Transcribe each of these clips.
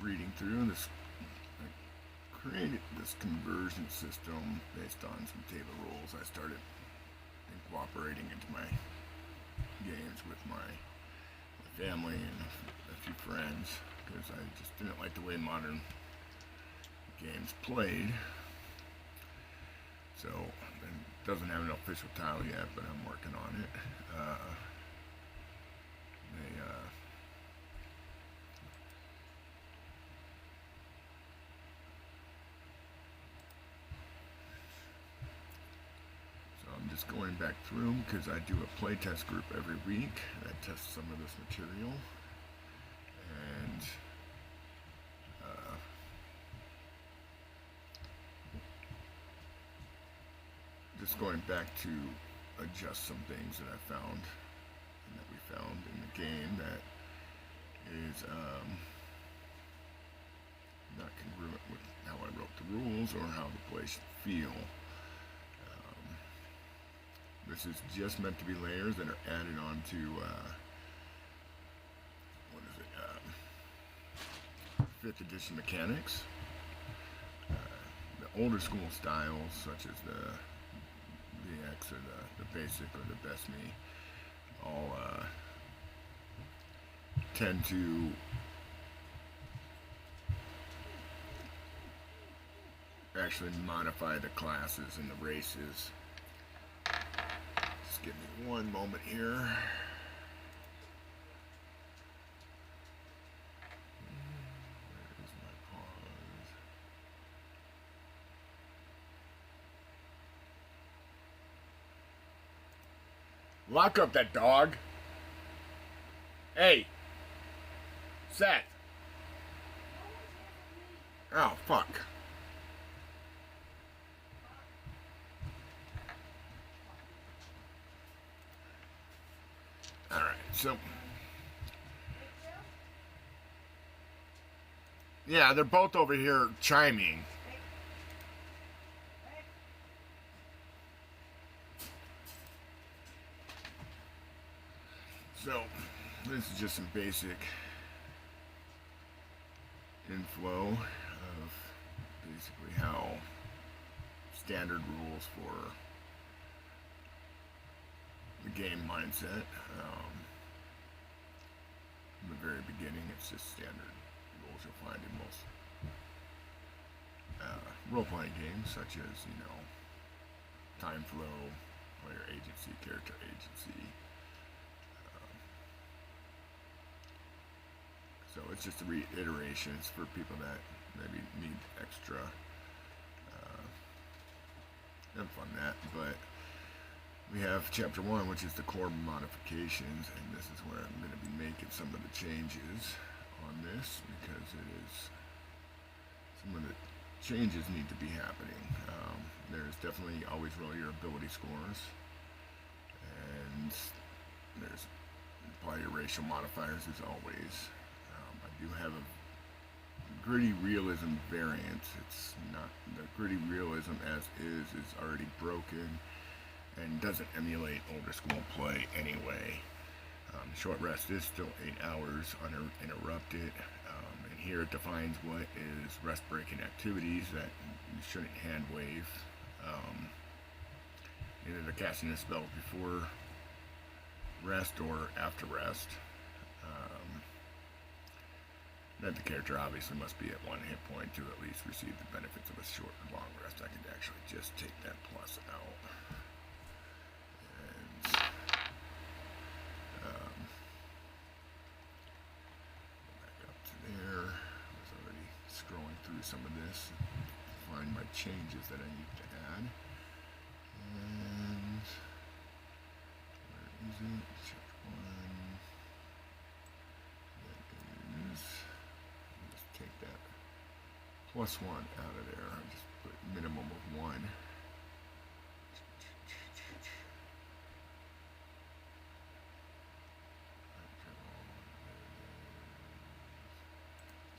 reading through this, I created this conversion system based on some table rules. I started incorporating into my games with my family and a few friends because I just didn't like the way modern games played. So it doesn't have an official title yet, but I'm working on it. So I'm just going back through them because I do a playtest group every week that tests some of this material. And just going back to adjust some things that I found and that we found in the game that is not congruent with how I wrote the rules or how the play should feel. This is just meant to be layers that are added on to what is it? 5th edition mechanics. The older school styles, such as the VX or the basic or the best me, all tend to actually modify the classes and the races. Just give me one moment here. Where is my pause? Lock up that dog. Hey, Seth. Oh, fuck. Alright, so. Yeah, they're both over here chiming. So, this is just some basic inflow of basically how standard rules for the game mindset. In the very beginning, it's just standard rules you'll find in most role-playing games, such as, time flow, player agency, character agency. So it's just a reiterations for people that maybe need extra info on that. But we have chapter 1, which is the core modifications, and this is where I'm going to be making some of the changes on this because some of the changes need to be happening. There's definitely always roll your ability scores, and there's apply your racial modifiers as always. I do have a gritty realism variant. It's not the gritty realism as is already broken and doesn't emulate older school play anyway. Short rest is still 8 hours uninterrupted, and here it defines what is rest breaking activities that you shouldn't hand wave. Either the casting of spells before rest or after rest. That the character obviously must be at 1 hit point to at least receive the benefits of a short or long rest. I could actually just take that plus out. And back up to there. I was already scrolling through some of this to find my changes that I need to add. And where is it? Chapter 1. That is. Take that +1 out of there. I just put minimum of 1.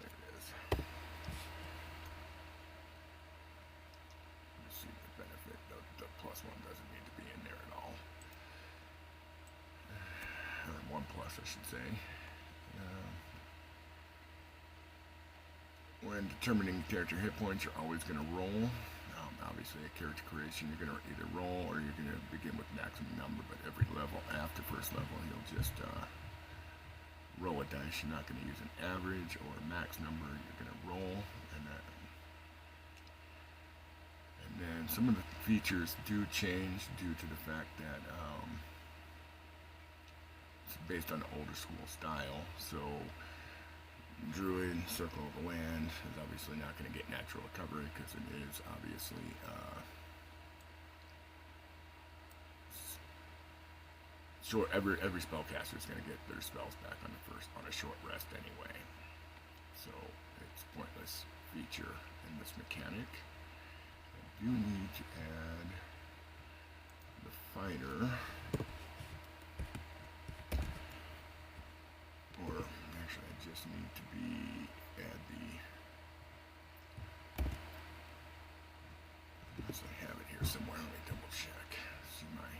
There it is. See the benefit. The +1 doesn't need to be in there at all. Or 1+, I should say. When determining character hit points, you're always going to roll. Obviously, at character creation, you're going to either roll or you're going to begin with maximum number. But every level after first level, you'll just roll a dice. You're not going to use an average or a max number. You're going to roll, and then some of the features do change due to the fact that it's based on older school style. So Druid, Circle of the Land is obviously not going to get natural recovery because it is obviously short. Every spellcaster is going to get their spells back on a short rest anyway. So it's a pointless feature in this mechanic. I do need to add the fighter, or actually I just need to add the, unless I have it here somewhere, let me double check, see my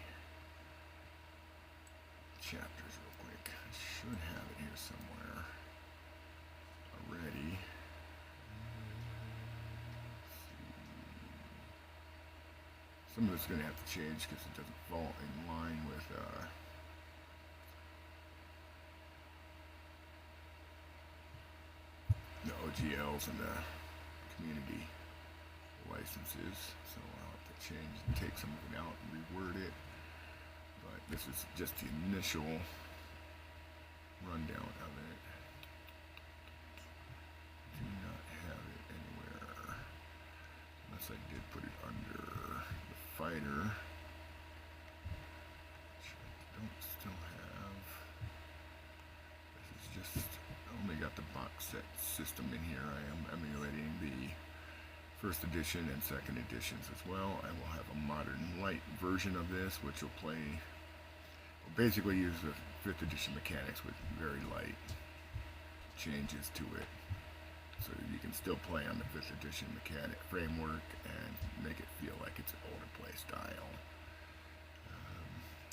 chapters real quick. I should have it here somewhere already. Some of it's going to have to change because it doesn't fall in line with the OGLs and the community licenses, so I'll have to change and take some of it out and reword it. But this is just the initial rundown of it. Do not have it anywhere, unless I did put it under the fighter, which I don't still have. This is just, I only got the box set system in here. I am emulating the first edition and second editions as well. I will have a modern light version of this, which will basically use the 5th edition mechanics with very light changes to it, so you can still play on the 5th edition mechanic framework and make it feel like it's an older play style.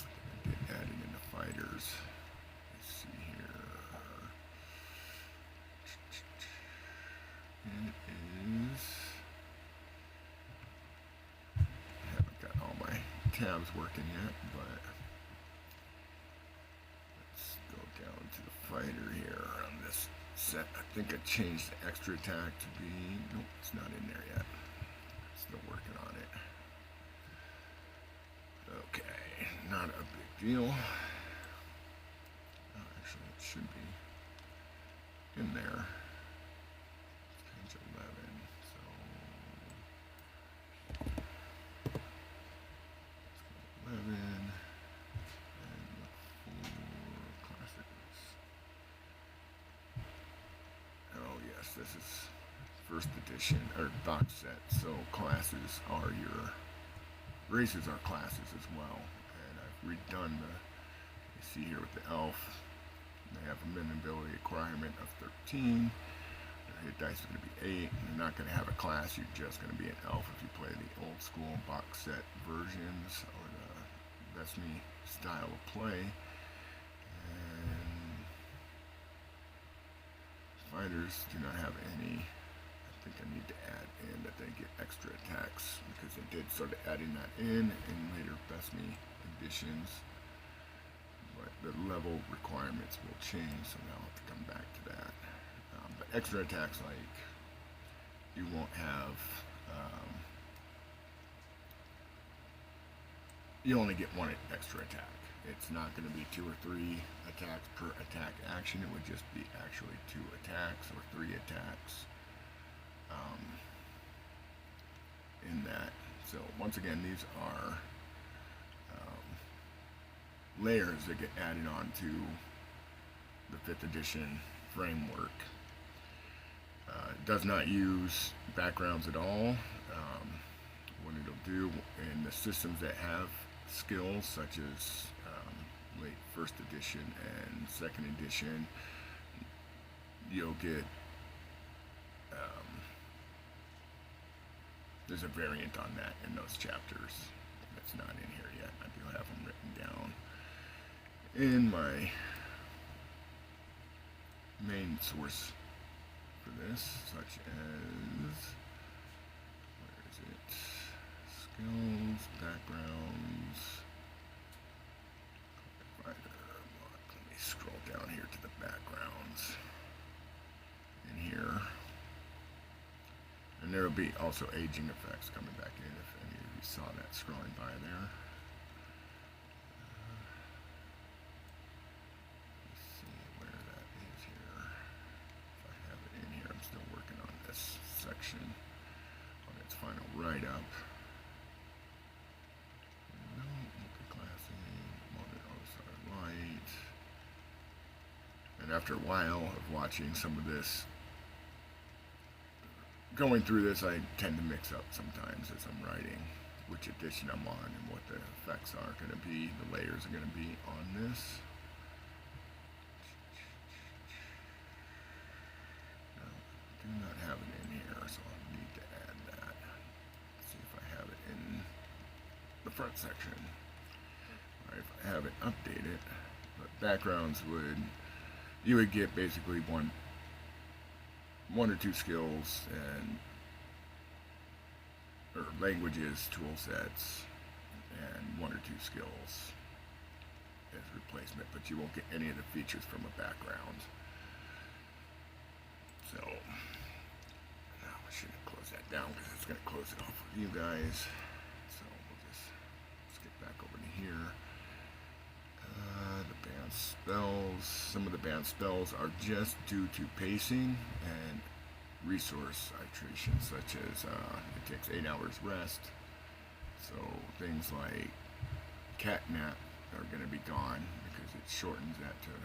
I did add it in the fighters. Let's see here. It is, I haven't got all my tabs working yet, but let's go down to the fighter here on this set. I think I changed the extra attack to be, nope, it's not in there yet. Still working on it. Okay, not a big deal. Oh, actually, it should be in there. Page 11, so 11, and look for classics. Oh yes, this is first edition, or box set, so classes are your, races are classes as well, and I've redone you see here with the elf, they have a minimum ability requirement of 13, their hit dice are going to be 8, you're not going to have a class, you're just going to be an elf if you play the old school box set versions, or the Vesmi style of play. And fighters do not have any. I think I need to add in that they get extra attacks, because they did start adding that in later Vesmi editions. But the level requirements will change, so now I'll have to come back to that. But extra attacks, like, you won't have, you only get one extra attack. It's not going to be 2 or 3 attacks per attack action. It would just be actually 2 attacks or 3 attacks in that. So once again, these are layers that get added on to the 5th edition framework. It does not use backgrounds at all. What it'll do in the systems that have skills, such as late 1st edition and 2nd edition, you'll get, there's a variant on that in those chapters. That's not in here yet. I do have them written down in my main source for this, such as, where is it? Skills, backgrounds, let me scroll down here to the backgrounds in here. And there will be also aging effects coming back in if any of you saw that scrolling by there. Let's see where that is here. If I have it in here, I'm still working on this section on its final write-up. No, multi-classing, multi-OSR light. And after a while of watching some of this, going through this, I tend to mix up sometimes as I'm writing which edition I'm on and what the effects are going to be, the layers are going to be on this. No, I do not have it in here, so I need to add that. Let's see if I have it in the front section. Alright, if I have it updated, but backgrounds you would get basically one or two skills or languages, tool sets, and one or two skills as replacement, but you won't get any of the features from a background. So now I shouldn't close that down because it's going to close it off with you guys. So we'll just skip back over to here. The banned spells. Some of the banned spells are just due to pacing and resource iteration, such as it takes 8 hours rest. So things like catnap are going to be gone because it shortens that to a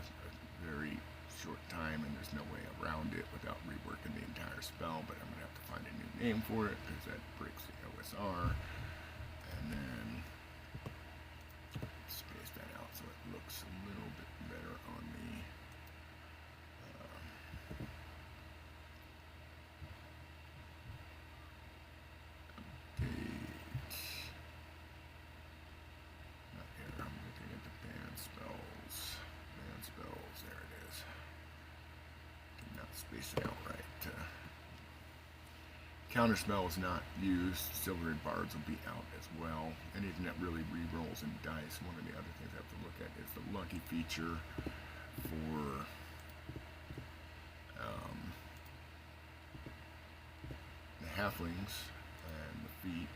very short time, and there's no way around it without reworking the entire spell. But I'm going to have to find a new name for it because that breaks the OSR. And then space that out so it looks a little bit better on the update. Not here, I'm looking at the banned spells. Banned spells, there it is. Did not space it out right. Counterspell is not used. Silvered bards will be out as well. Anything that really re-rolls in dice. One of the other things I have to look at is the lucky feature for the halflings and the feet,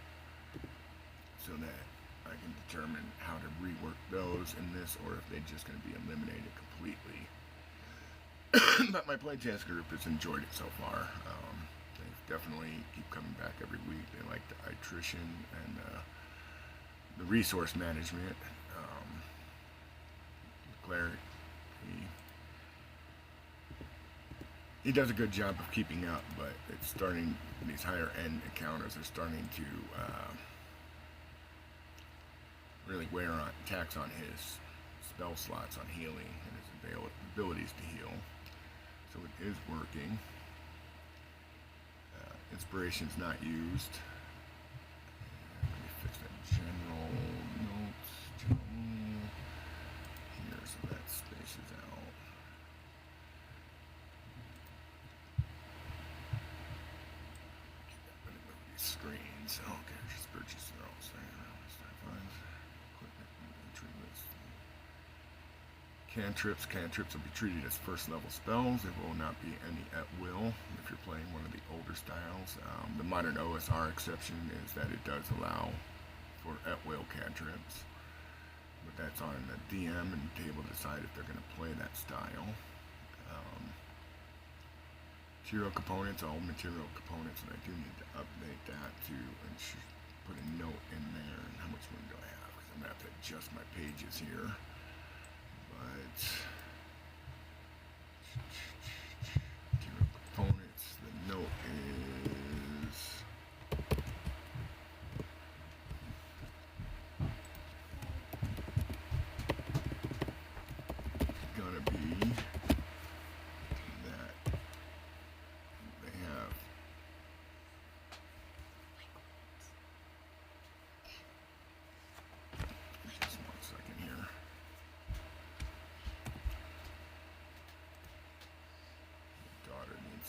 so that I can determine how to rework those in this, or if they're just going to be eliminated completely. But my playtest group has enjoyed it so far. Definitely keep coming back every week. They like the attrition and the resource management. Cleric, he does a good job of keeping up, but it's starting, these higher end encounters are starting to really wear on, tax on his spell slots on healing and his abilities to heal. So it is working. Inspiration's not used. Let me fix that general notes. General. Here, so that spaces out. Get rid of these screens. Okay, just purchase their own entry list. Cantrips will be treated as first level spells. There will not be any at will if you're playing one of the older styles. The modern OSR exception is that it does allow for at will cantrips, but that's on the DM and table to decide if they're going to play that style. Material components, all material components, and I do need to update that to put a note in there. And how much room do I have? Because I'm going to have to adjust my pages here. But components, the note is gonna be that they have just 1 second here.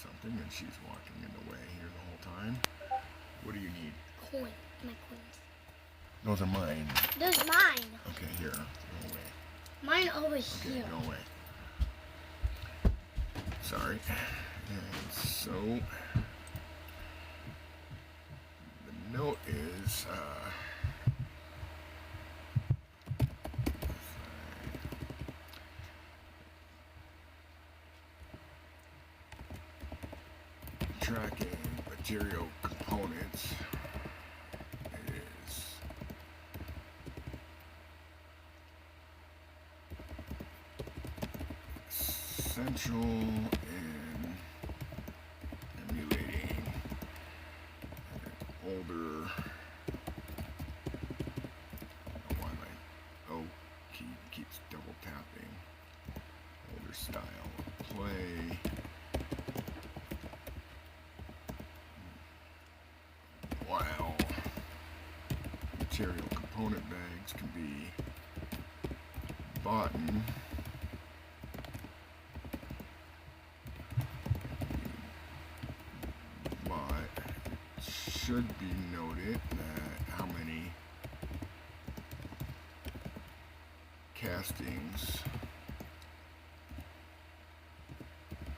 something, and she's walking in the way here the whole time. What do you need? Coin. My coins. Those are mine. Those mine. Okay, here. Go away. Mine over here. Okay, go away. Sorry. And so the note is tracking material components is essential in emulating an older, why my O key keeps double tapping, older style of play. While material component bags can be bought should be noted that how many castings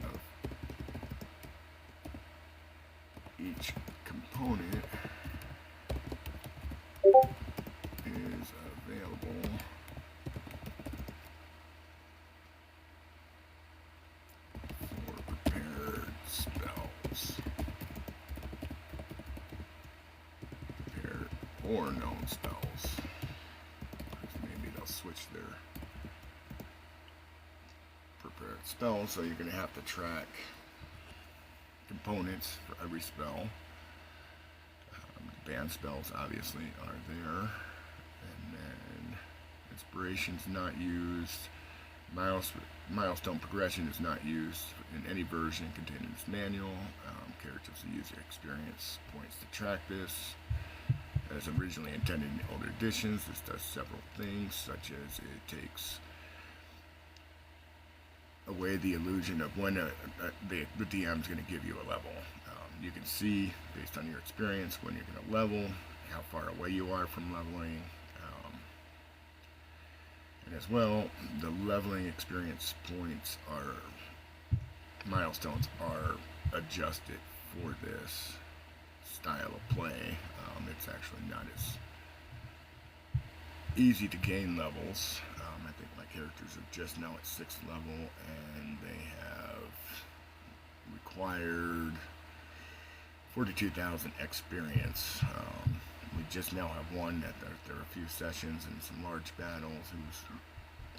of each component is available for prepared spells. Prepared or known spells. Maybe they'll switch their prepared spells, so you're going to have to track components for every spell. Banned spells obviously are there, and then inspiration's not used. Milestone progression is not used in any version contained in this manual. Characters will use their experience points to track this. As originally intended in the older editions, this does several things, such as it takes away the illusion of when the DM is going to give you a level. You can see, based on your experience, when you're going to level, how far away you are from leveling, and as well, the leveling experience points milestones are adjusted for this style of play. It's actually not as easy to gain levels. I think my characters are just now at 6th level, and they have required 42,000 experience. We just now have one that there are a few sessions and some large battles who's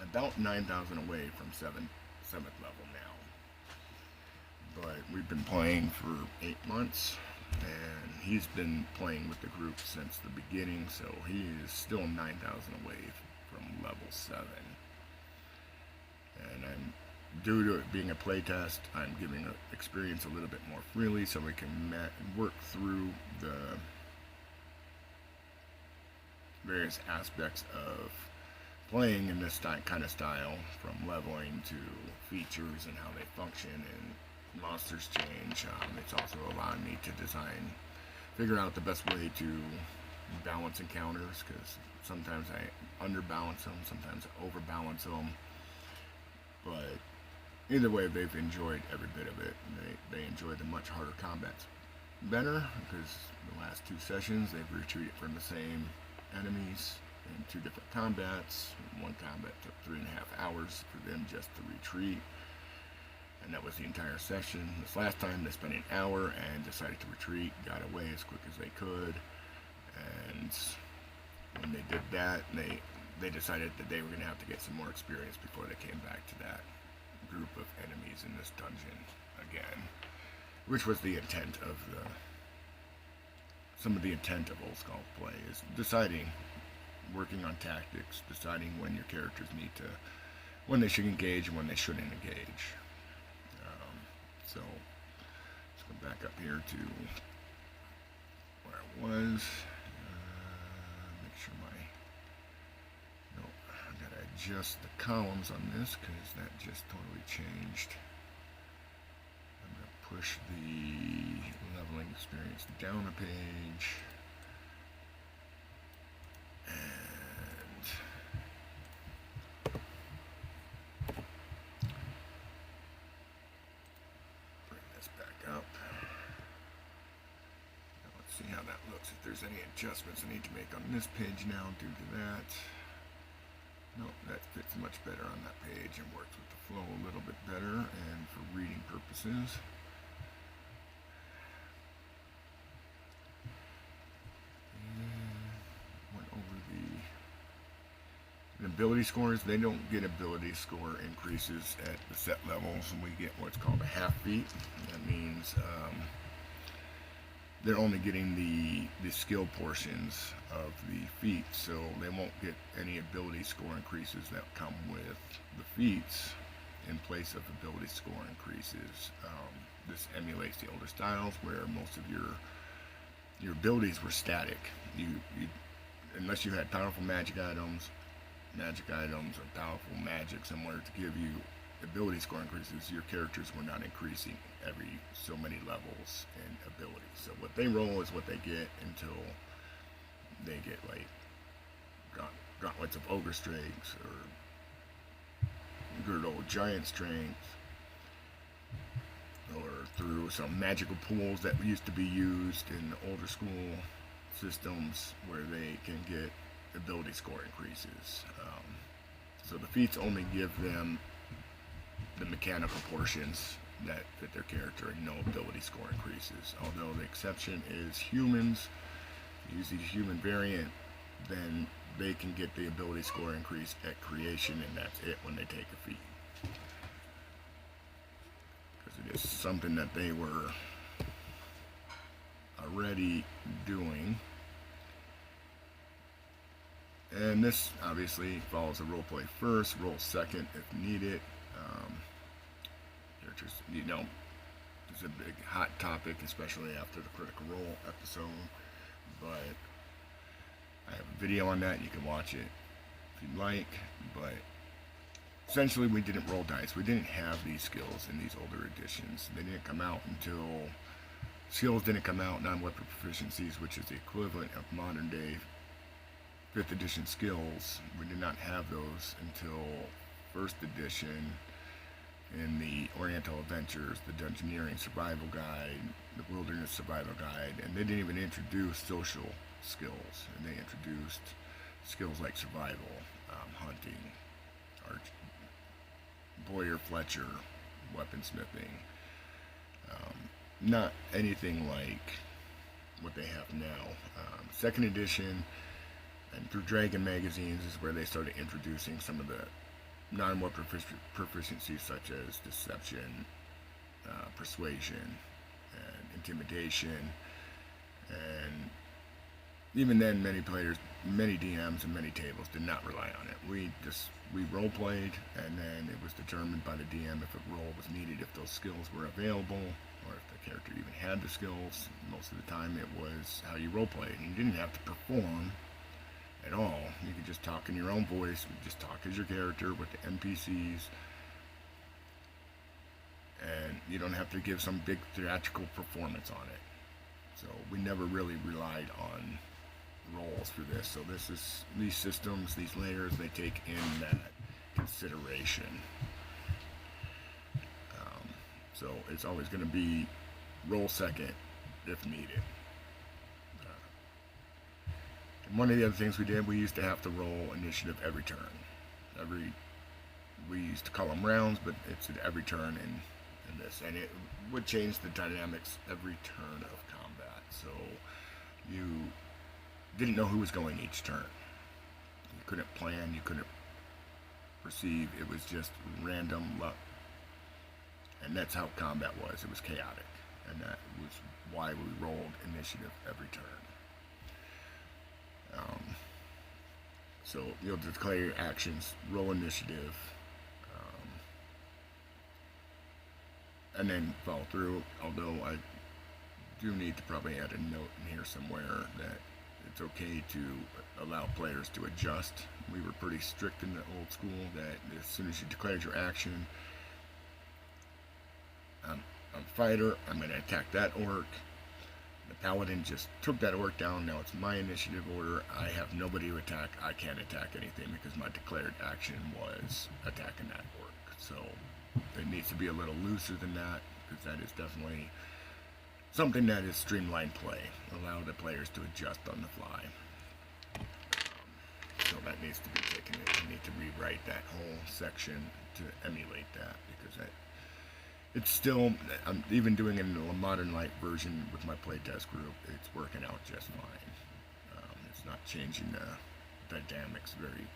about 9,000 away from 7th level now. But we've been playing for 8 months, and he's been playing with the group since the beginning, so he is still 9,000 away from level 7. And I'm, due to it being a playtest, I'm giving experience a little bit more freely so we can work through the various aspects of playing in this kind of style, from leveling to features and how they function and monsters change. It's also allowing me to figure out the best way to balance encounters, because sometimes I underbalance them, sometimes I overbalance them. But either way, they've enjoyed every bit of it. They enjoy the much harder combats better, because the last 2 sessions they've retreated from the same enemies in 2 different combats. One combat took 3.5 hours for them just to retreat, and that was the entire session. This last time they spent an hour and decided to retreat, got away as quick as they could, and when they did that, they decided that they were going to have to get some more experience before they came back to that group of enemies in this dungeon again, which was the intent of some of the intent of Old Skull play, is working on tactics, deciding when your characters when they should engage and when they shouldn't engage. So let's go back up here to where I was. Make sure I gotta adjust the columns on this, because that just totally changed. I'm gonna put push the leveling experience down a page. And bring this back up. Now let's see how that looks. If there's any adjustments I need to make on this page now due to that. No, that fits much better on that page and works with the flow a little bit better and for reading purposes. Went over the ability scores. They don't get ability score increases at the set levels, and we get what's called a half feat. That means they're only getting the skill portions of the feats, so they won't get any ability score increases that come with the feats in place of ability score increases. This emulates the older styles where most of your abilities were static. You unless you had powerful magic items or powerful magic somewhere to give you ability score increases, your characters were not increasing every so many levels in ability. So what they roll is what they get until they get like gauntlets of ogre strength or good old giant strength, or through some magical pools that used to be used in older school systems where they can get ability score increases. So the feats only give them the mechanical portions that fit their character and no ability score increases. Although the exception is humans. Use the human variant, then they can get the ability score increase at creation, and that's it when they take a feat. Because it is something that they were already doing. And this obviously follows a roleplay first, roll second if needed. Characters, it's a big hot topic, especially after the Critical Role episode. But I have a video on that. You can watch it if you'd like. But essentially, we didn't roll dice. We didn't have these skills in these older editions. They didn't come out until skills didn't come out. Non-weapon proficiencies, which is the equivalent of modern day 5th edition skills. We did not have those until 1st edition in the Oriental Adventures, the Dungeoneering Survival Guide, the Wilderness Survival Guide, and they didn't even introduce social skills. And they introduced skills like survival, hunting, Boyer Fletcher, weaponsmithing. Not anything like what they have now. 2nd edition and through Dragon magazines is where they started introducing some of the non-weapon proficiencies such as deception, persuasion, and intimidation. And even then, many players, many DMs, and many tables did not rely on it. We role played, and then it was determined by the DM if a role was needed, if those skills were available, or if the character even had the skills. Most of the time, it was how you role played. You didn't have to perform at all. You could just talk in your own voice, just talk as your character with the NPCs, and you don't have to give some big theatrical performance on it. So we never really relied on roles for this. So these systems, these layers, they take in that consideration. So it's always going to be roll second if needed. One of the other things we did, we used to have to roll initiative every turn. We used to call them rounds, but it's at every turn in this. And it would change the dynamics every turn of combat. So you didn't know who was going each turn. You couldn't plan, you couldn't perceive. It was just random luck. And that's how combat was. It was chaotic. And that was why we rolled initiative every turn. So you'll declare your actions, roll initiative, and then follow through. Although I do need to probably add a note in here somewhere that it's okay to allow players to adjust. We were pretty strict in the old school that as soon as you declared your action, I'm a fighter, I'm going to attack that orc. The paladin just took that orc down, now it's my initiative order, I have nobody to attack, I can't attack anything because my declared action was attacking that orc. So it needs to be a little looser than that, because that is definitely something that is streamlined play. Allow the players to adjust on the fly. So that needs to be taken in. You need to rewrite that whole section to emulate that, because it's still, I'm even doing it in a modern light version with my playtest group, it's working out just fine. It's not changing the dynamics very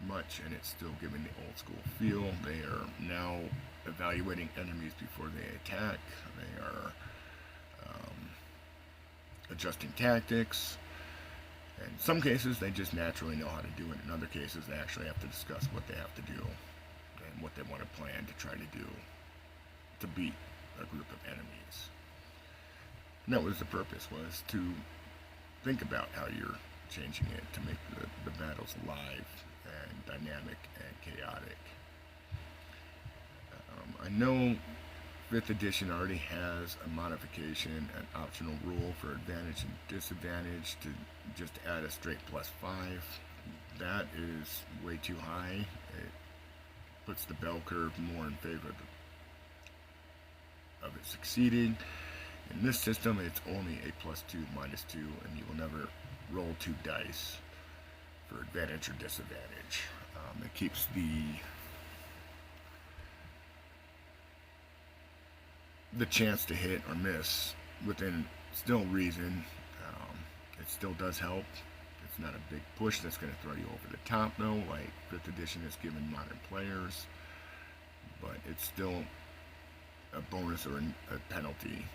much, and it's still giving the old school feel. They are now evaluating enemies before they attack. They are adjusting tactics. In some cases, they just naturally know how to do it. In other cases, they actually have to discuss what they have to do and what they want to plan to try to do to beat a group of enemies. And that was the purpose, was to think about how you're changing it to make the battles live and dynamic and chaotic. I know 5th edition already has a modification, an optional rule for advantage and disadvantage to just add a straight +5. That is way too high. It puts the bell curve more in favor of it succeeding. In this system, it's only a +2, -2, and you will never roll 2 dice for advantage or disadvantage. It keeps the chance to hit or miss within still reason. It still does help. It's not a big push that's going to throw you over the top, though, like 5th edition has given modern players, but it's still a bonus or a penalty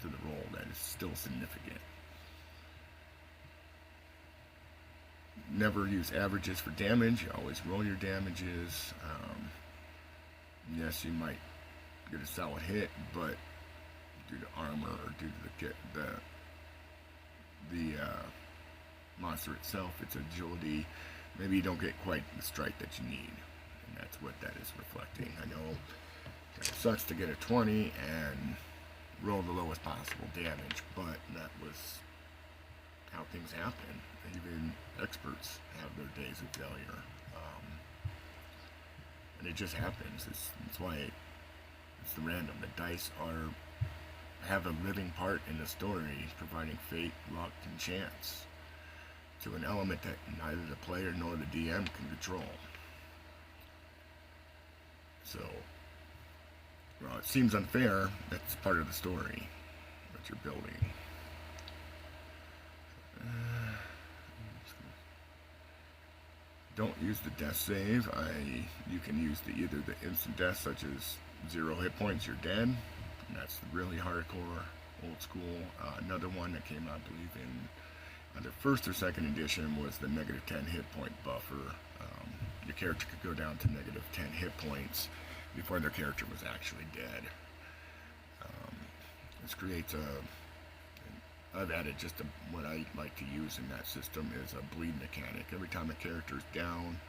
to the roll that is still significant. Never use averages for damage. You always roll your damages. Yes, you might get a solid hit, but due to armor or due to the monster itself, its agility, maybe you don't get quite the strike that you need, and that's what that is reflecting. I know it sucks to get a 20 and roll the lowest possible damage, but that was how things happen. Even experts have their days of failure, and it just happens. It's why it's the random. The dice have a living part in the story, providing fate, luck, and chance to an element that neither the player nor the DM can control. So, well, it seems unfair. That's part of the story that you're building. Don't use the death save. You can use either the instant death, such as 0 hit points, you're dead. And that's really hardcore, old school. Another one that came out, I believe, in either 1st or 2nd edition was the -10 hit point buffer. Your character could go down to -10 hit points before their character was actually dead. This creates I've added just what I like to use in that system is a bleed mechanic. Every time a character is down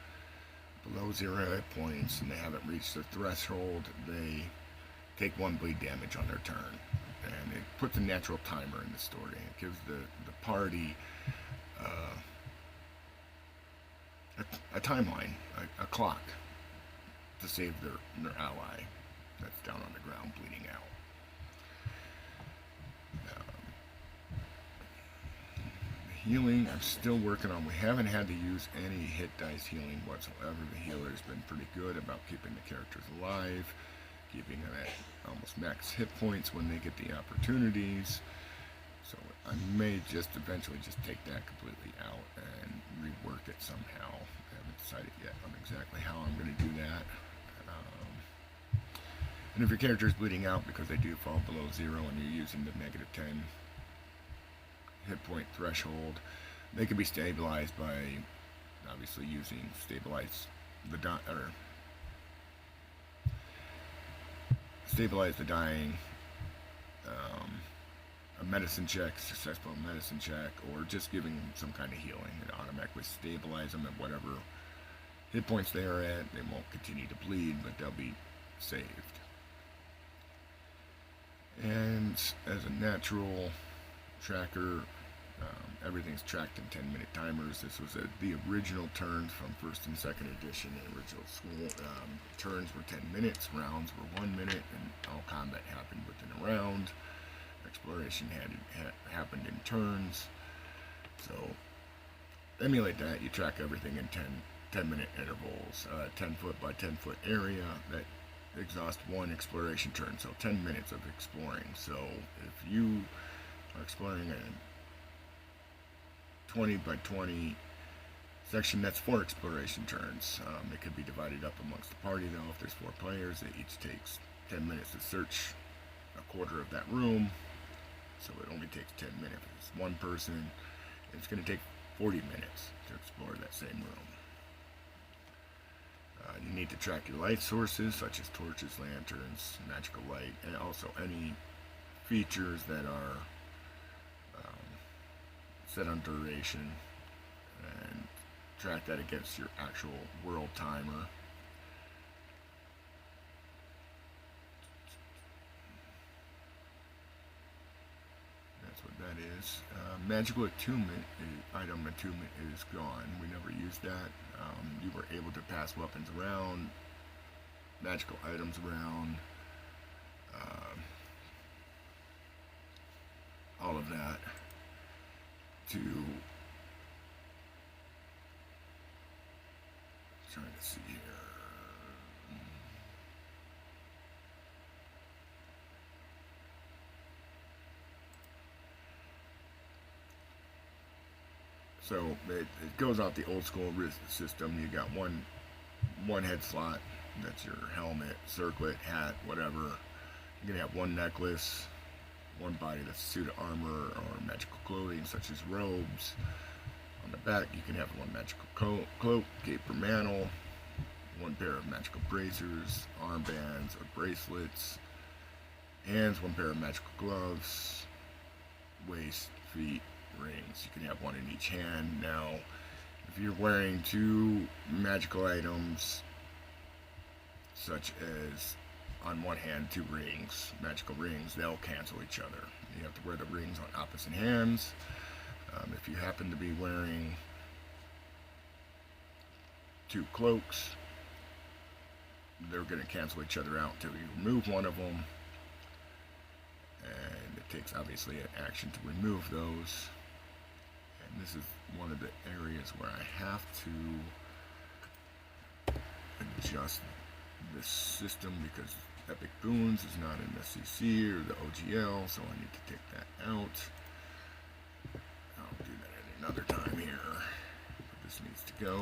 below 0 hit points and they haven't reached the threshold, they take 1 bleed damage on their turn. And it puts a natural timer in the story. It gives the party a timeline, a clock to save their ally that's down on the ground bleeding out. Healing, I'm still working on. We haven't had to use any hit dice healing whatsoever. The healer's been pretty good about keeping the characters alive, keeping them at almost max hit points when they get the opportunities. So I may just eventually just take that completely out and rework it somehow. I haven't decided yet on exactly how I'm going to do that. And if your character is bleeding out because they do fall below 0 and you're using the -10 hit point threshold, they can be stabilized by obviously using stabilize the dying, a medicine check, successful medicine check, or just giving them some kind of healing. It automatically stabilize them at whatever hit points they are at. They won't continue to bleed, but they'll be saved. And as a natural tracker, everything's tracked in 10-minute timers. This was the original turns from first and second edition. The original school turns were 10 minutes, rounds were 1 minute, and all combat happened within a round. Exploration happened in turns. So emulate that. You track everything in 10-minute intervals, 10 foot by 10 foot area. That exhaust one exploration turn, so 10 minutes of exploring. So if you are exploring a 20 by 20 section, that's 4 exploration turns. It could be divided up amongst the party though. If there's 4 players, it each takes 10 minutes to search a quarter of that room, so it only takes 10 minutes. If it's one person, it's going to take 40 minutes to explore that same room. You need to track your light sources such as torches, lanterns, magical light, and also any features that are set on duration, and track that against your actual world timer. That's what that is. Magical attunement item attunement is gone. We never used that. You were able to pass weapons around, magical items around, all of that to trying to see here. So it goes off the old school system. You got one head slot, that's your helmet, circlet, hat, whatever. You're gonna have one necklace, one body that's a suit of armor or magical clothing such as robes. On the back you can have one magical cloak, cape or mantle, one pair of magical bracers, armbands or bracelets, hands, one pair of magical gloves, waist, feet, rings. You can have one in each hand. Now, if you're wearing 2 magical items, such as on one hand 2 rings, magical rings, they'll cancel each other. You have to wear the rings on opposite hands. If you happen to be wearing 2 cloaks, they're going to cancel each other out until you remove one of them, and it takes obviously an action to remove those. And this is one of the areas where I have to adjust this system because Epic Boons is not in the CC or the OGL, so I need to take that out. I'll do that at another time here. But this needs to go,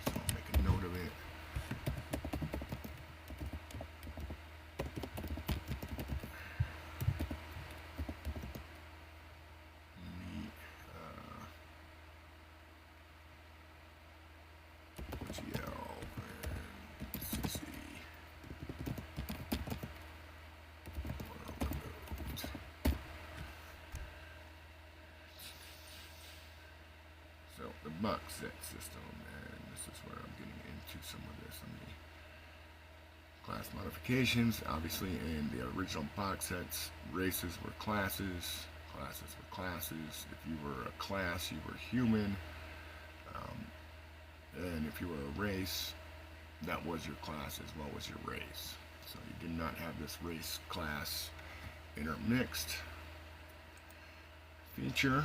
so I'll make a note of it. The box set system, and this is where I'm getting into some of this. Class modifications. Obviously, in the original box sets, races were classes, classes were classes. If you were a class, you were human, and if you were a race, that was your class as well as your race. So you did not have this race class intermixed feature.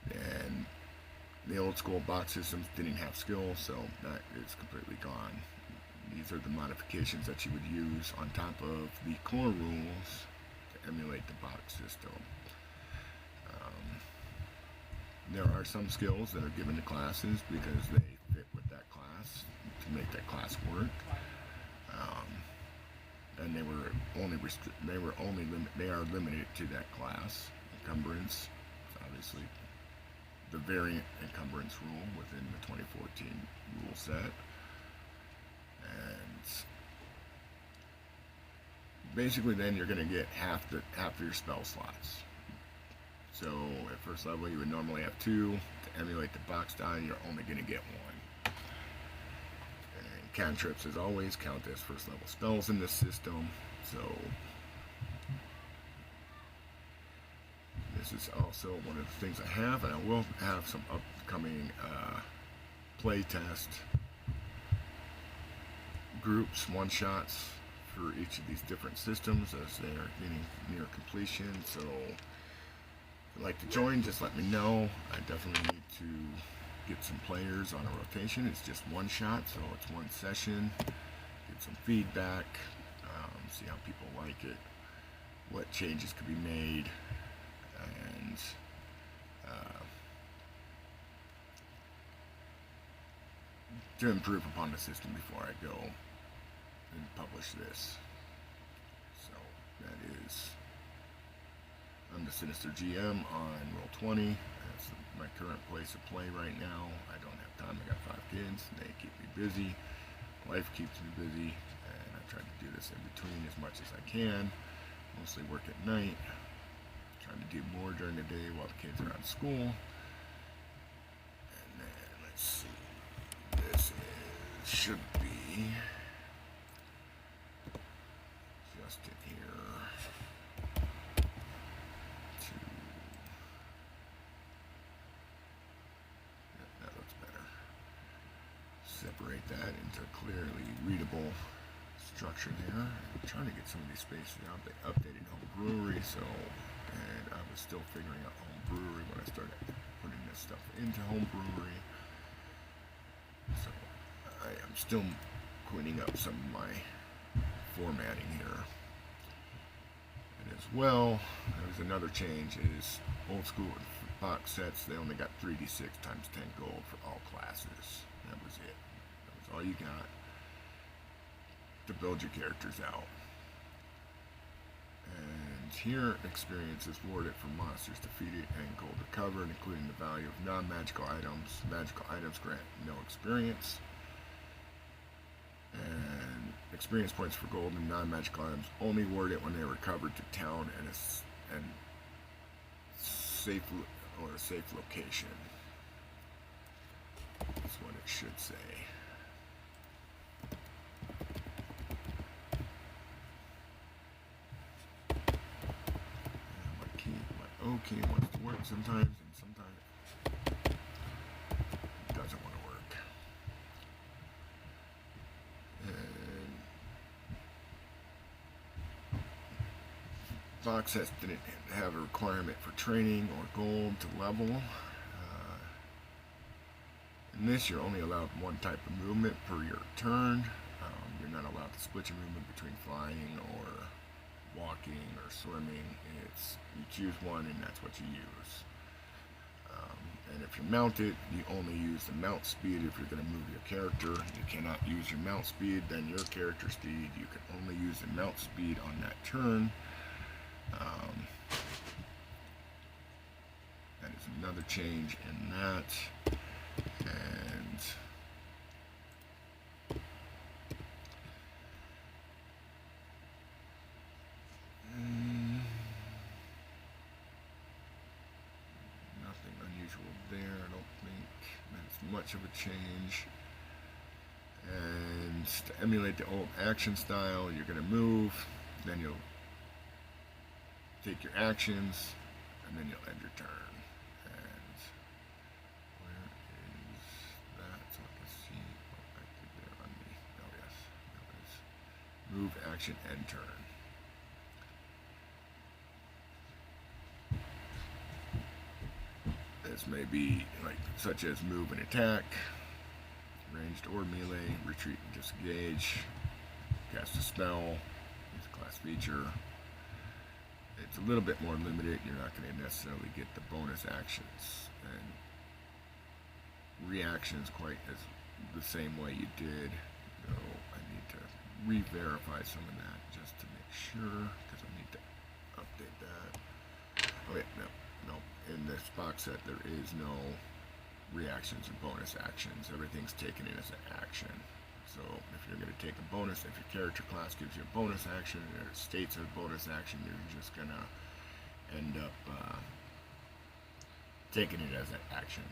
And the old school box systems didn't have skills, so that is completely gone. These are the modifications that you would use on top of the core rules to emulate the box system. There are some skills that are given to classes because they fit with that class to make that class work, and they are limited to that class. Encumbrance, obviously the variant encumbrance rule within the 2014 rule set, and basically then you're going to get half of your spell slots. So at first level you would normally have 2. To emulate the box die, you're only going to get 1. And cantrips, as always, count as first level spells in this system, so this is also one of the things I have, and I will have some upcoming play test groups, one-shots for each of these different systems as they're getting near completion. So if you'd like to join, just let me know. I definitely need to get some players on a rotation. It's just one shot, so it's one session. Get some feedback, see how people like it, what changes could be made, and to improve upon the system before I go and publish this. So that is, I'm the Sinister GM on Roll20. That's my current place of play right now. I don't have time. I got 5 kids. They keep me busy. Life keeps me busy, and I try to do this in between as much as I can. Mostly work at night. Trying to do more during the day while the kids are out of school. And then let's see. This should be just in here to, that looks better. Separate that into clearly readable structure there. I'm trying to get some of these spaces out. They updated home brewery, so, and I was still figuring out home brewery when I started putting this stuff into home brewery. So I am still cleaning up some of my formatting here. And as well, there's another change is old school box sets, they only got 3d6 times 10 gold for all classes. That was it. That was all you got to build your characters out. And here, experience is awarded for monsters defeated and gold recovered, including the value of non-magical items. Magical items grant no experience. And experience points for gold and non-magical items only awarded when they are recovered to town and a safe location. That's what it should say. Okay, wants to work sometimes, and sometimes it doesn't want to work. And box sets didn't have a requirement for training or gold to level. In this, you're only allowed one type of movement per your turn. You're not allowed to split your movement between flying or walking or swimming. It's you choose one and that's what you use. And if you're mounted, you only use the mount speed if you're going to move your character. You cannot use your mount speed, then your character speed. You can only use the mount speed on that turn. That is another change in that. And nothing unusual there, I don't think that's much of a change. And to emulate the old action style, you're going to move, then you'll take your actions, and then you'll end your turn. And where is that? So I can see what I did there on the, oh yes, that was move, action, end turn. This may be like such as move and attack, ranged or melee, retreat and disengage, cast a spell, it's a class feature. It's a little bit more limited. You're not going to necessarily get the bonus actions and reactions quite as the same way you did. Though I need to re-verify some of that just to make sure, because I need to update that. Oh yeah, no. In this box set, there is no reactions and bonus actions. Everything's taken in as an action. So if you're going to take a bonus, if your character class gives you a bonus action or it states a bonus action, you're just going to end up taking it as an action.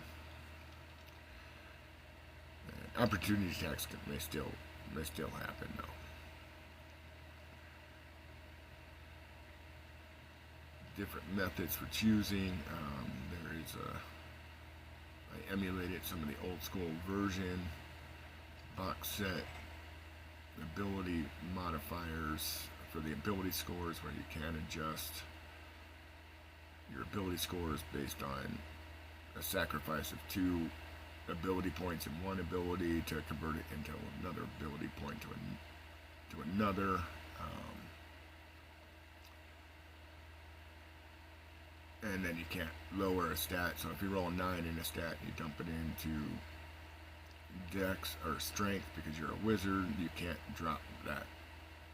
And opportunity attacks may still happen though. different methods for choosing. There is I emulated some of the old school version box set ability modifiers for the ability scores, where you can adjust your ability scores based on a sacrifice of 2 ability points in one ability to convert it into another ability point to another. And then you can't lower a stat. So if you roll a 9 in a stat, you dump it into Dex or Strength because you're a wizard. You can't drop that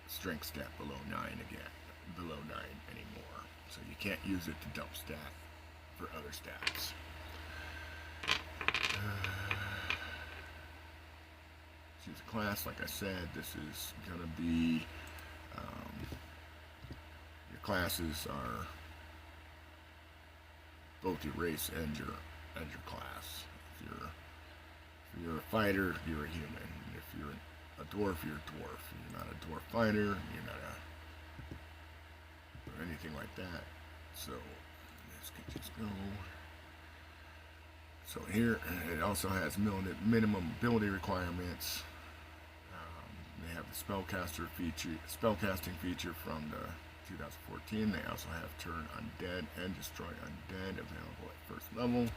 Strength stat below 9 anymore. So you can't use it to dump stat for other stats. Choose a class. Like I said, this is gonna be your classes are both your race and your class. If you're a fighter, you're a human. If you're a dwarf, you're a dwarf. You're not a dwarf fighter. You're not or anything like that. So this can just go. So here it also has minimum ability requirements. They have the spellcasting feature from the 2014. They also have turn undead and destroy undead available at first level,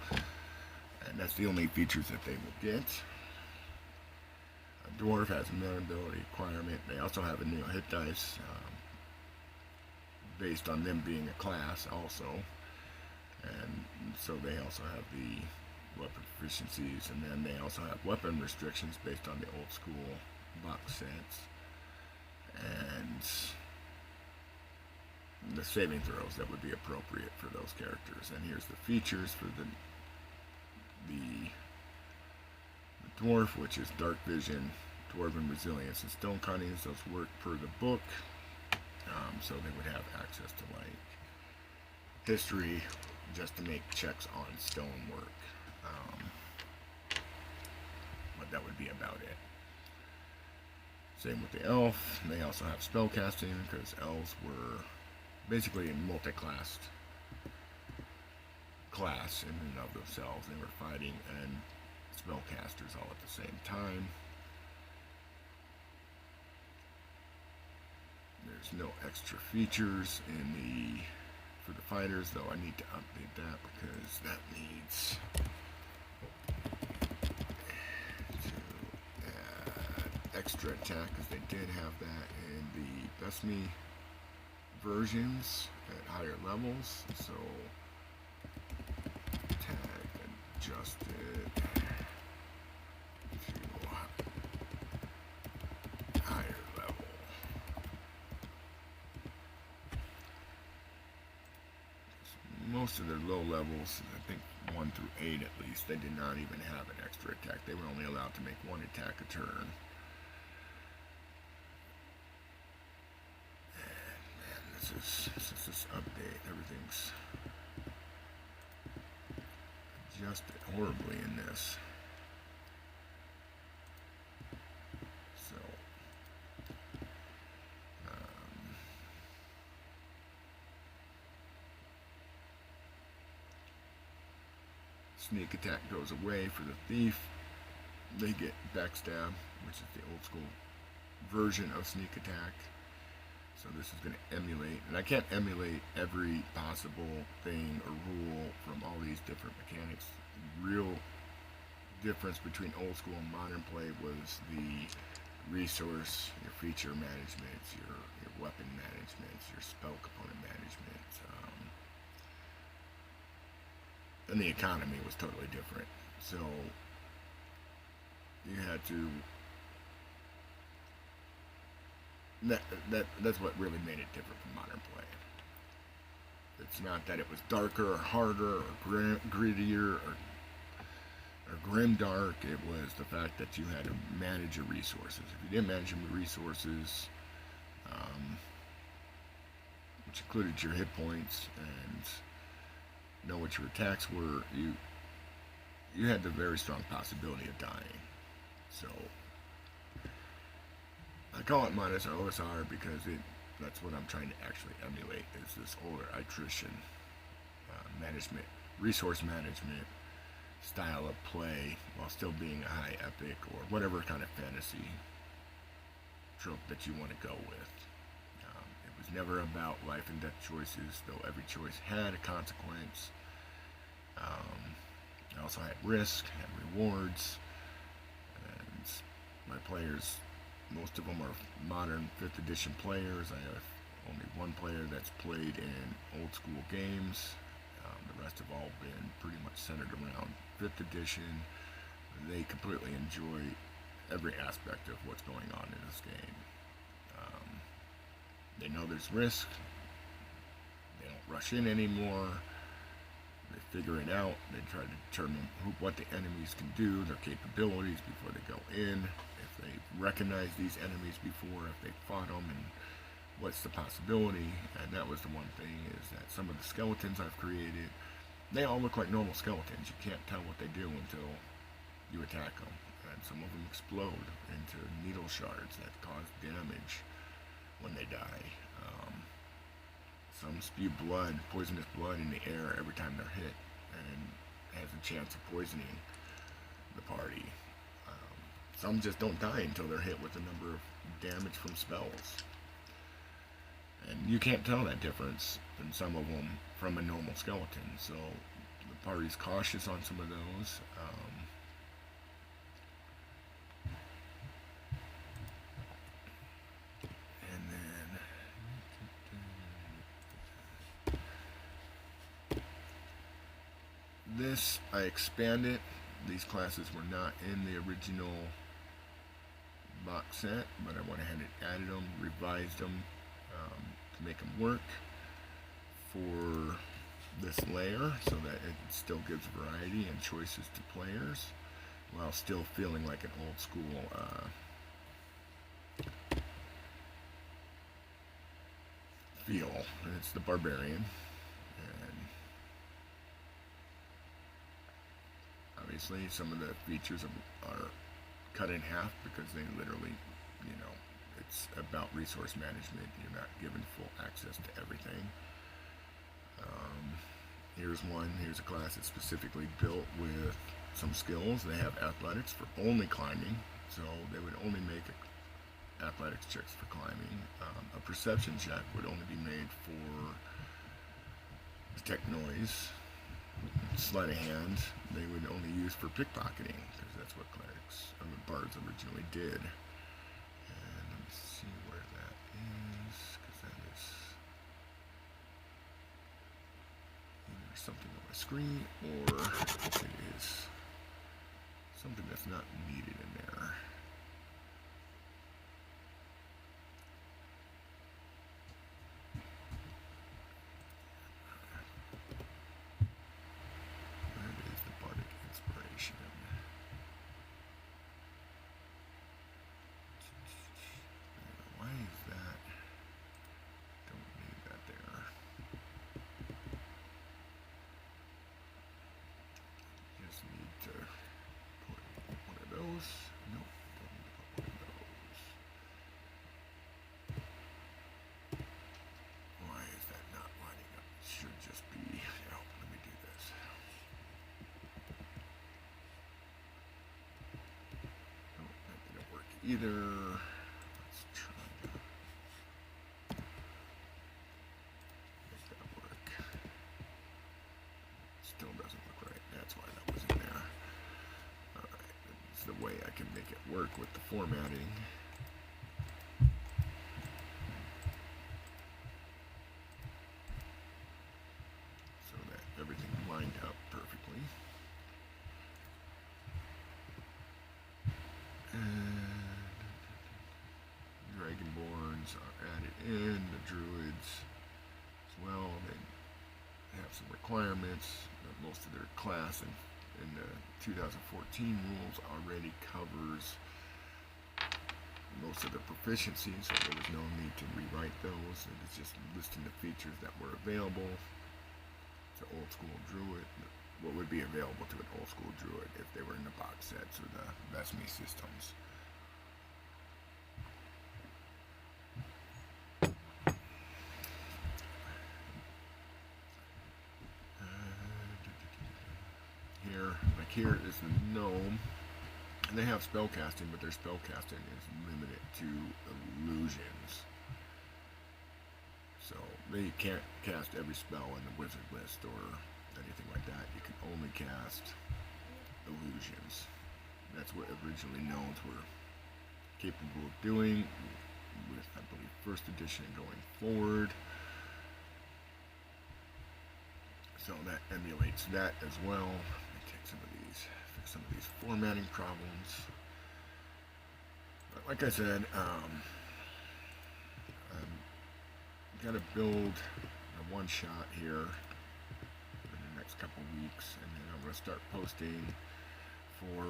and that's the only features that they will get. A dwarf has a minimum ability requirement. They also have a new hit dice based on them being a class also, and so they also have the weapon proficiencies, and then they also have weapon restrictions based on the old school box sets, and the saving throws that would be appropriate for those characters. And here's the features for the dwarf, which is dark vision, dwarven resilience, and stone cuttings. Those work per the book, so they would have access to like history just to make checks on stone work, but that would be about it. Same with the elf. They also have spellcasting because elves were basically a multi-classed class in and of themselves. They were fighting and spellcasters all at the same time. There's no extra features for the fighters, though I need to update that because that needs to add extra attack, because they did have that in the Besme versions at higher levels. So tag adjusted to higher level. Most of their low levels, I think 1 through 8 at least, they did not even have an extra attack. They were only allowed to make 1 attack a turn. Since this update, everything's adjusted horribly in this. So, sneak attack goes away for the thief. They get backstab, which is the old school version of sneak attack. So this is going to emulate, and I can't emulate every possible thing or rule from all these different mechanics. The real difference between old school and modern play was the resource, your feature management, your weapon management, your spell component management, and the economy was totally different. So you had to. That's what really made it different from modern play. It's not that it was darker or harder or grittier or grimdark. It was the fact that you had to manage your resources. If you didn't manage your resources, which included your hit points and know what your attacks were, you had the very strong possibility of dying. So I call it -OSR because that's what I'm trying to actually emulate, is this older attrition management, resource management style of play, while still being a high epic or whatever kind of fantasy trope that you want to go with. It was never about life and death choices, though every choice had a consequence. I also had risk, had rewards, and my players, most of them are modern 5th edition players. I have only one player that's played in old school games. The rest have all been pretty much centered around 5th edition. They completely enjoy every aspect of what's going on in this game. They know there's risk. They don't rush in anymore. They figure it out. They try to determine what the enemies can do, their capabilities before they go in. If they recognize these enemies before, if they fought them, and what's the possibility. And that was the one thing, is that some of the skeletons I've created, they all look like normal skeletons. You can't tell what they do until you attack them. And some of them explode into needle shards that cause damage when they die. Some spew blood, poisonous blood in the air every time they're hit, and has a chance of poisoning the party. Some just don't die until they're hit with a number of damage from spells. And you can't tell that difference in some of them from a normal skeleton, so the party's cautious on some of those. And then this, I expanded. These classes were not in the original box set, but I went ahead and added them, revised them, to make them work for this layer, so that it still gives variety and choices to players, while still feeling like an old school feel. And it's the barbarian, and obviously some of the features are cut in half, because they literally, it's about resource management. You're not given full access to everything. Here's a class that's specifically built with some skills. They have athletics for only climbing, so they would only make athletics checks for climbing. A perception check would only be made for detect noise. Sleight of hand they would only use for pickpocketing, because that's what clerics and the bards originally did. And let me see where that is, because that is either something on my screen, or it is something that's not needed in there. Either, let's try to make that work. Still doesn't look right. That's why that was in there. Alright, that's the way I can make it work with the formatting. So that everything lined up perfectly. Dragonborns are added in, the druids as well. They have some requirements. Most of their class in the 2014 rules already covers most of their proficiency, so there was no need to rewrite those. It was just listing the features that were available to old school druid, what would be available to an old school druid if they were in the box sets or the Revising systems. here is the gnome, and they have spellcasting, but their spellcasting is limited to illusions. So they can't cast every spell in the wizard list or anything like that. You can only cast illusions. That's what originally gnomes were capable of doing with, I believe, first edition going forward. So that emulates that as well. Let me take some of these, fix some of these formatting problems. But like I said, I'm gonna build a one-shot here in the next couple weeks, and then I'm gonna start posting for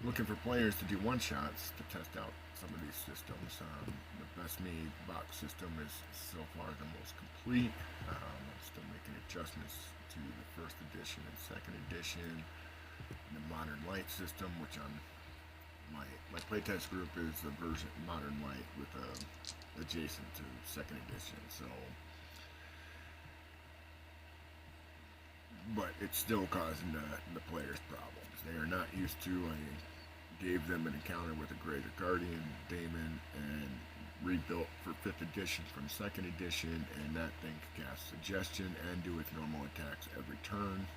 looking for players to do one-shots to test out some of these systems. The Best Me box system is so far the most complete. I'm still making adjustments to the first edition and second edition. The Modern Light system, which on my playtest group is the version Modern Light with adjacent to second edition. So, but it's still causing the players problems. They are not used to. I gave them an encounter with a Greater Guardian Daemon and rebuilt for 5th edition from 2nd edition, and that thing could cast Suggestion and do its normal attacks every turn.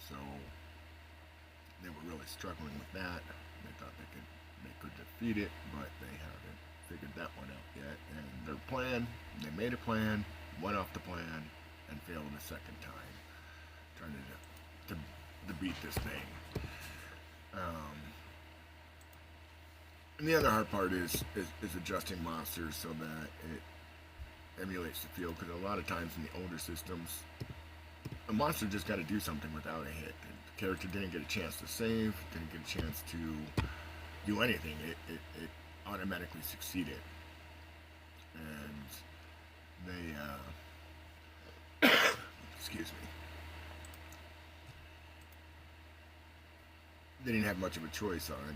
So they were really struggling with that. They thought they could defeat it, but they haven't figured that one out yet. And their plan, they made a plan, went off the plan, and failed the second time, trying to beat this thing. And the other hard part is adjusting monsters so that it emulates the field, because a lot of times in the older systems, a monster just got to do something without a hit. The character didn't get a chance to save, didn't get a chance to do anything. It automatically succeeded. And they, excuse me, they didn't have much of a choice on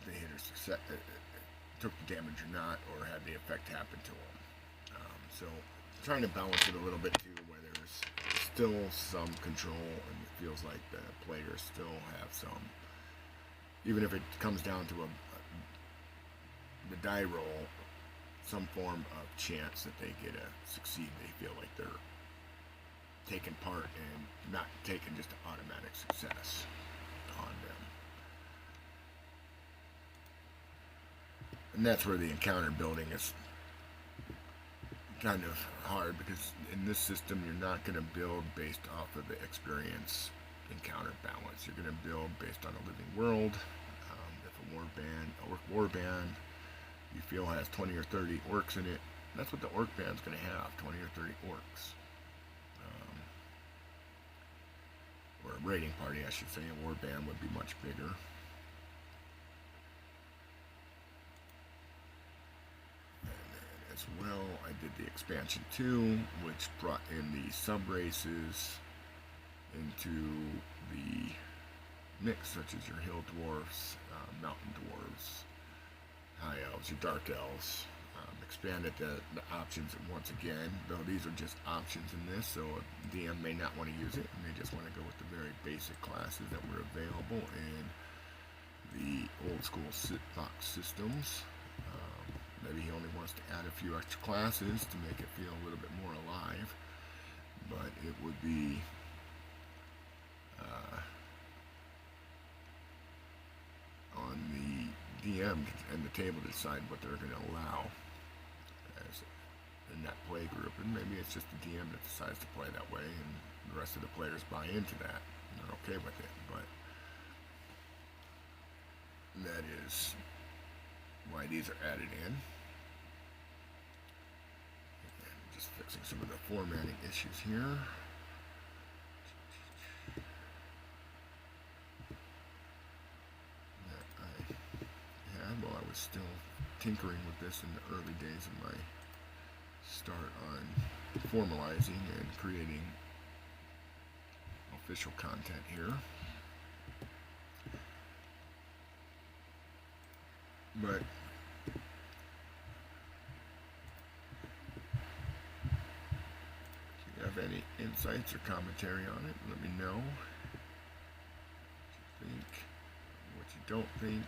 the hit or success, took the damage or not, or had the effect happen to them. So trying to balance it a little bit too, where there's still some control, and it feels like the players still have some, even if it comes down to the die roll, some form of chance that they get to succeed. They feel like they're taking part and not taking just an automatic success on them. And that's where the encounter building is kind of hard, because in this system you're not going to build based off of the experience encounter balance. You're going to build based on a living world. If a orc warband you feel has 20 or 30 orcs in it, that's what the orc band's going to have, 20 or 30 orcs. Or a raiding party, I should say. A warband would be much bigger. As well, I did the expansion 2, which brought in the sub-races into the mix, such as your hill dwarfs, mountain dwarves, high elves, your dark elves. Expanded the options once again, though these are just options in this, so a DM may not want to use it, and they just want to go with the very basic classes that were available in the old school box systems. Maybe he only wants to add a few extra classes to make it feel a little bit more alive, but it would be on the DM and the table to decide what they're going to allow as in that play group. And maybe it's just the DM that decides to play that way, and the rest of the players buy into that and they're okay with it. But that is why these are added in. And just fixing some of the formatting issues here. That I had while I was still tinkering with this in the early days of my start on formalizing and creating official content here. But if you have any insights or commentary on it, let me know. think, what you don't think.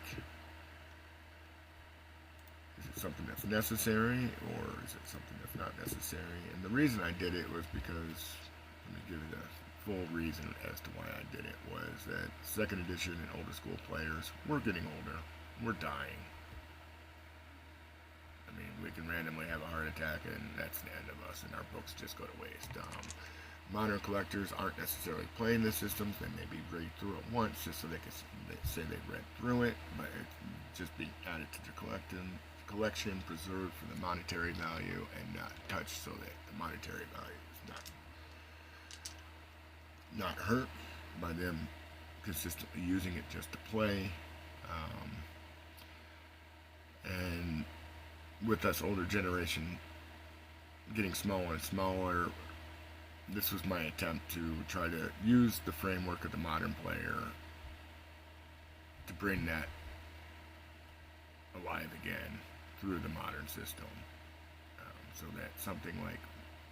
Is it something that's necessary, or is it something that's not necessary? And the reason I did it was because, let me give you the full reason as to why I did it, was that second edition and older school players, we're getting older, we're dying. I mean, we can randomly have a heart attack and that's the end of us, and our books just go to waste. Modern collectors aren't necessarily playing the systems. They maybe read through it once just so they can say they read through it, but it's just being added to their collection, preserved for the monetary value, and not touched so that the monetary value is not hurt by them consistently using it just to play. And with us older generation getting smaller and smaller, this was my attempt to try to use the framework of the modern player to bring that alive again through the modern system, so that something like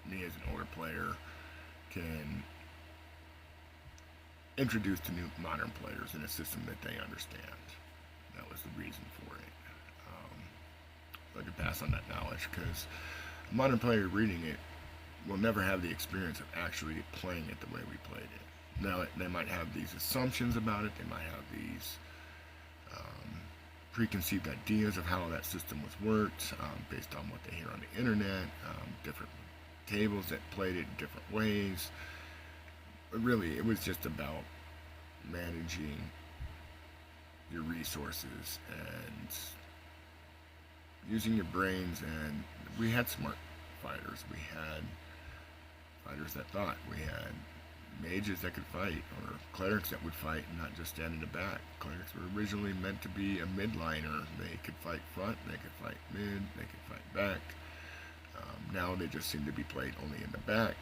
me as an older player can introduce to new modern players in a system that they understand. That was the reason for it. So I could pass on that knowledge, because a modern player reading it will never have the experience of actually playing it the way we played it. Now, they might have these assumptions about it, they might have these preconceived ideas of how that system was worked, based on what they hear on the internet, different tables that played it in different ways. But really, it was just about managing your resources and using your brains. And we had smart fighters. We had fighters that thought. We had mages that could fight, or clerics that would fight and not just stand in the back. Clerics were originally meant to be a midliner. They could fight front, they could fight mid, they could fight back. Now they just seem to be played only in the back.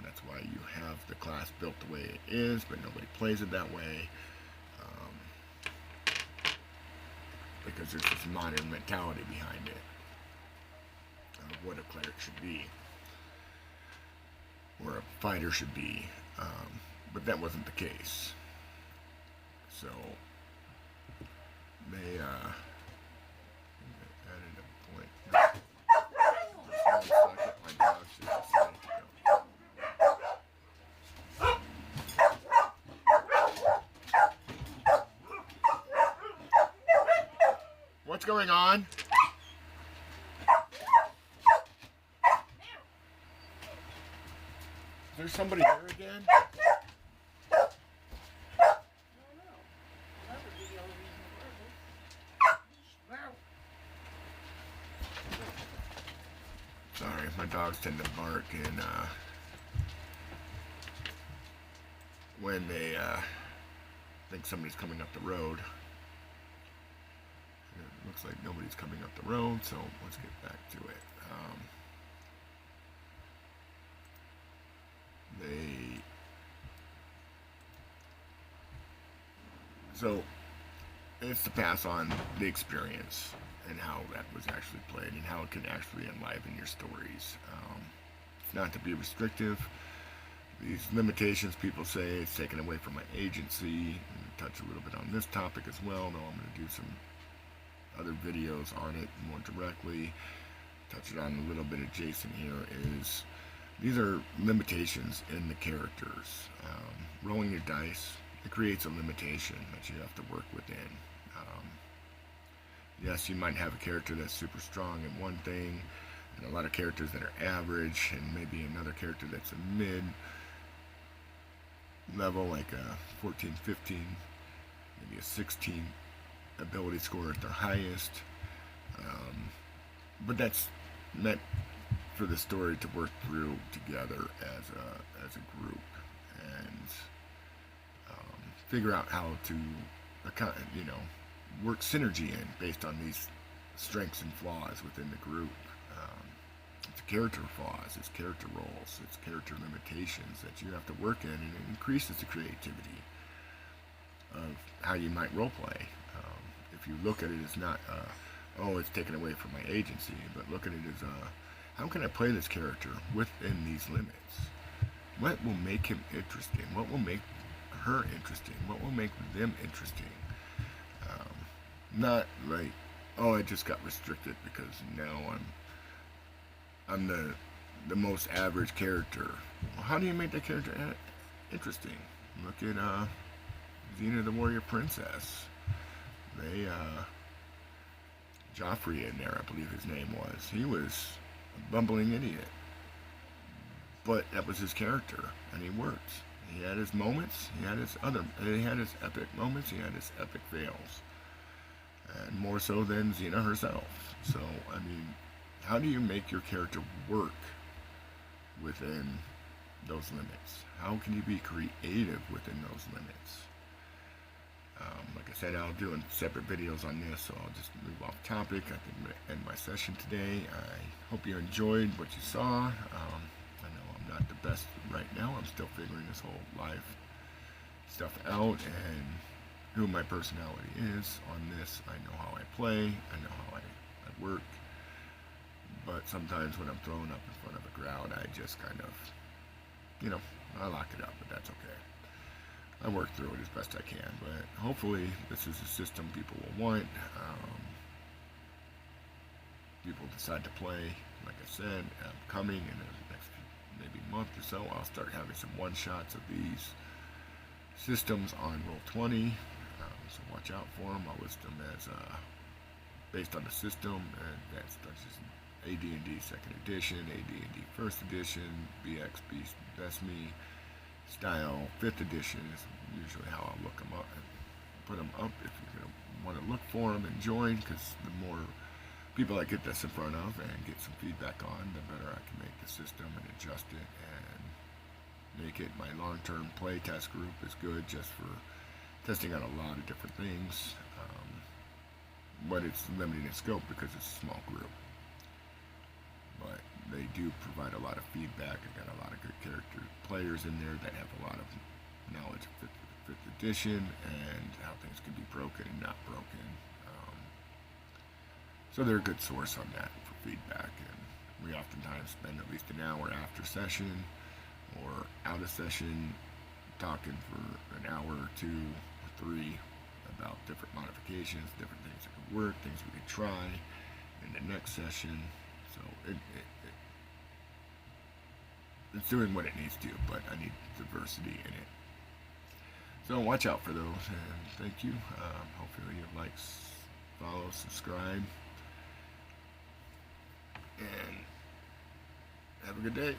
That's why you have the class built the way it is, but nobody plays it that way. Because there's this modern mentality behind it of what a cleric should be, or a fighter should be, but that wasn't the case. So they added a point. Just 1 second, my dog's just decided to go. What's going on? Is there somebody here again? Sorry, my dogs tend to bark, and when they think somebody's coming up the road. It looks like nobody's coming up the road, so let's get back to it. So it's to pass on the experience and how that was actually played and how it can actually enliven your stories. It's not to be restrictive. These limitations, people say it's taken away from my agency. I'm going to touch a little bit on this topic as well, though I'm going to do some other videos on it more directly. Touch it on a little bit adjacent here. Is these are limitations in the characters. Rolling your dice, it creates a limitation that you have to work within. Yes, you might have a character that's super strong in one thing, and a lot of characters that are average, and maybe another character that's a mid level, like a 14, 15, maybe a 16 ability score at their highest. But that's meant for the story to work through together as a group, and figure out how to work synergy in based on these strengths and flaws within the group. It's character flaws, it's character roles, it's character limitations that you have to work in, and it increases the creativity of how you might roleplay. If you look at it as not, it's taken away from my agency, but look at it as, how can I play this character within these limits? What will make him interesting? What will make her interesting? What will make them interesting? Not like, oh, I just got restricted because now I'm the most average character. Well, how do you make that character interesting? Look at Xena the Warrior Princess. They Joffrey in there, I believe his name was. He was a bumbling idiot, but that was his character, and he worked. He had his moments. He had his epic moments. He had his epic fails, and more so than Xena herself. So, I mean, how do you make your character work within those limits? How can you be creative within those limits? Like I said, I'll do separate videos on this, so I'll just move off topic. I can end my session today. I hope you enjoyed what you saw. I know I'm not the best right now. I'm still figuring this whole live stuff out and who my personality is on this. I know how I play. I know how I work. But sometimes when I'm thrown up in front of a crowd, I just kind of, I lock it up, but that's okay. I work through it as best I can, but hopefully this is a system people will want. People decide to play. Like I said, coming in the next maybe month or so, I'll start having some one-shots of these systems on Roll20. So watch out for them. I'll list them as based on the system, and that's AD&D 2nd Edition, AD&D 1st Edition, BX Beast Best Me style 5th Edition is usually how I'll look them up and put them up if you're going to want to look for them and join, because the more people I get this in front of and get some feedback on, the better I can make the system and adjust it and make it. My long-term play test group is good just for testing out a lot of different things, but it's limited in scope because it's a small group. But they do provide a lot of feedback. I got a lot of good character players in there that have a lot of knowledge of 5th edition and how things can be broken and not broken. So they're a good source on that for feedback. And we oftentimes spend at least an hour after session or out of session talking for an hour or 2 or 3 about different modifications, different things that could work, things we could try in the next session. So it's doing what it needs to, but I need diversity in it. So watch out for those, and thank you. Hopefully you like, follow, subscribe, and have a good day.